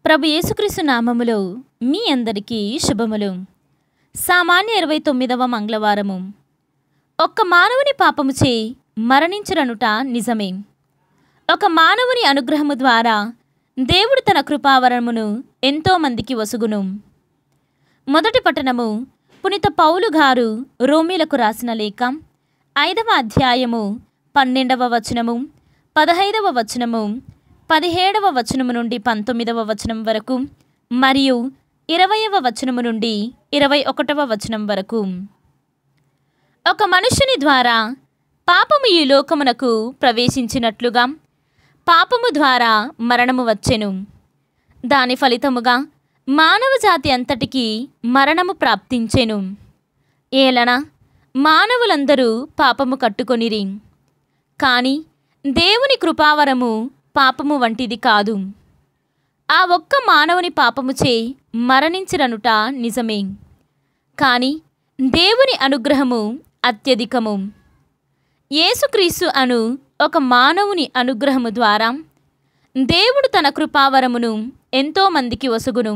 ప్రభు యేసుక్రీస్తు నామములో మీ అందరికీ శుభములు. సామాన్య 29వ మంగళవారము. ఒక్క మానవుని పాపముచే మరణించురనుట నిజమే. ఒక మానవుని అనుగ్రహము ద్వారా దేవుడు తన కృపావరమును ఎంతో మందికి వసుగును. మొదటి పట్టణము పునీత పౌలు గారు రోమీలకు రాసిన లేఖ 5వ అధ్యాయము 12వ వచనము, 15వ వచనము, 17వ వచనము నుండి 19వ వచనం వరకు మరియు 20వ వచనము నుండి 21వ వచనం వరకు. ఒక మనుష్యుని ద్వారా పాపము ఈ లోకమునకు ప్రవేశించినట్లుగా పాపము ద్వారా మరణము వచ్చెను. దాని ఫలితముగా మానవ జాతి అంతటికీ మరణము ప్రాప్తించెను. ఏలన మానవులందరూ పాపము కట్టుకొనిరి. కానీ దేవుని కృపావరము పాపము వంటిది కాదు. ఆ ఒక్క మానవుని పాపముచే మరణించిరనుట నిజమే. కానీ దేవుని అనుగ్రహము అత్యధికము. యేసుక్రీస్తు అను ఒక మానవుని అనుగ్రహము ద్వారా దేవుడు తన కృపావరమును ఎంతో మందికి వసుగును.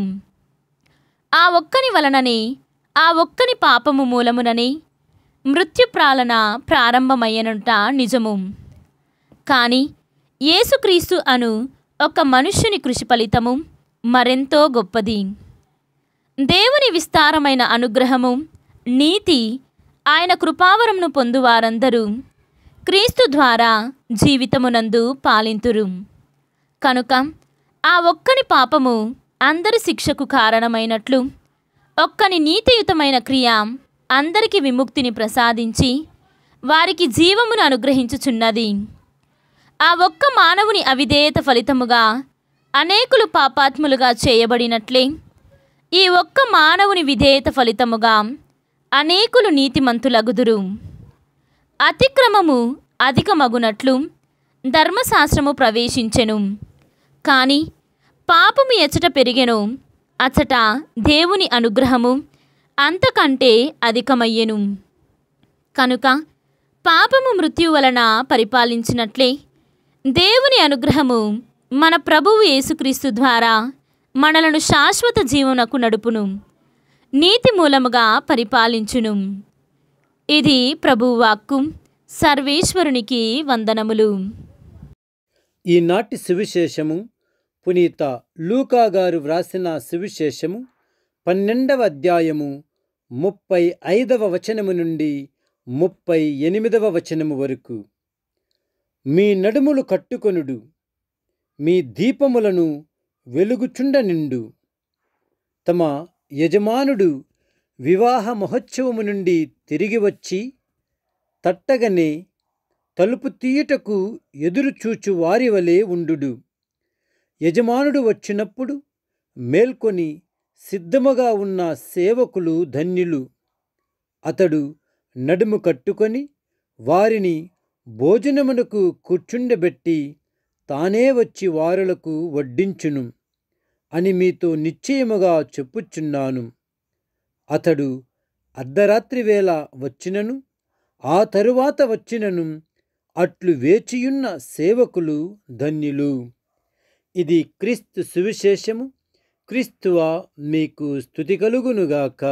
ఆ ఒక్కని వలననే, ఆ ఒక్కని పాపము మూలముననే మృత్యుప్రాళన ప్రారంభమయ్యనుట నిజము. కానీ యేసుక్రీస్తు అను ఒక మనుష్యుని కృషి ఫలితము మరెంతో గొప్పది. దేవుని విస్తారమైన అనుగ్రహము, నీతి, ఆయన కృపావరమును పొందువారందరూ క్రీస్తు ద్వారా జీవితమునందు పాలింతురు. కనుక ఆ ఒక్కని పాపము అందరి శిక్షకు కారణమైనట్లు ఒక్కని నీతియుతమైన క్రియ అందరికి విముక్తిని ప్రసాదించి వారికి జీవమును అనుగ్రహించుచున్నది. ఆ ఒక్క మానవుని అవిధేయత ఫలితముగా అనేకులు పాపాత్ములుగా చేయబడినట్లే ఈ ఒక్క మానవుని విధేయత ఫలితముగా అనేకులు నీతిమంతులగుదురు. అతిక్రమము అధికమగునట్లు ధర్మశాస్త్రము ప్రవేశించెను. కానీ పాపము ఎచ్చట పెరిగెను, అచ్చట దేవుని అనుగ్రహము అంతకంటే అధికమయ్యెను. కనుక పాపము మృత్యు వలన పరిపాలించినట్లే దేవుని అనుగ్రహము మన ప్రభువు యేసుక్రీస్తు ద్వారా మనలను శాశ్వత జీవనకు నడుపును, నీతి మూలముగా పరిపాలించును. ఇది ప్రభువు వాక్కు. సర్వేశ్వరునికి వందనములు. ఈనాటి సువిశేషము పునీత లూకా గారు వ్రాసిన సువిశేషము 12వ అధ్యాయము 35వ వచనము నుండి 38వ వచనము వరకు. మీ నడుములు కట్టుకొనుడు, మీ దీపములను వెలుగుచుండనిండు. తమ యజమానుడు వివాహ మహోత్సవము నుండి తిరిగి వచ్చి తట్టగనే తలుపు తీయుటకు ఎదురుచూచు వారి వలె ఉండుడు. యజమానుడు వచ్చినప్పుడు మేల్కొని సిద్ధముగా ఉన్న సేవకులు ధన్యులు. అతడు నడుము కట్టుకొని వారిని భోజనమునకు కూర్చుండబెట్టి తానే వచ్చి వారులకు వడ్డించును అని మీతో నిశ్చయముగా చెప్పుచున్నాను. అతడు అర్ధరాత్రి వేళ వచ్చినను, ఆ తరువాత వచ్చినను అట్లు వేచియున్న సేవకులు ధన్యులు. ఇది క్రీస్తు సువిశేషము. క్రీస్తువా మీకు స్తుతి కలుగునుగాక.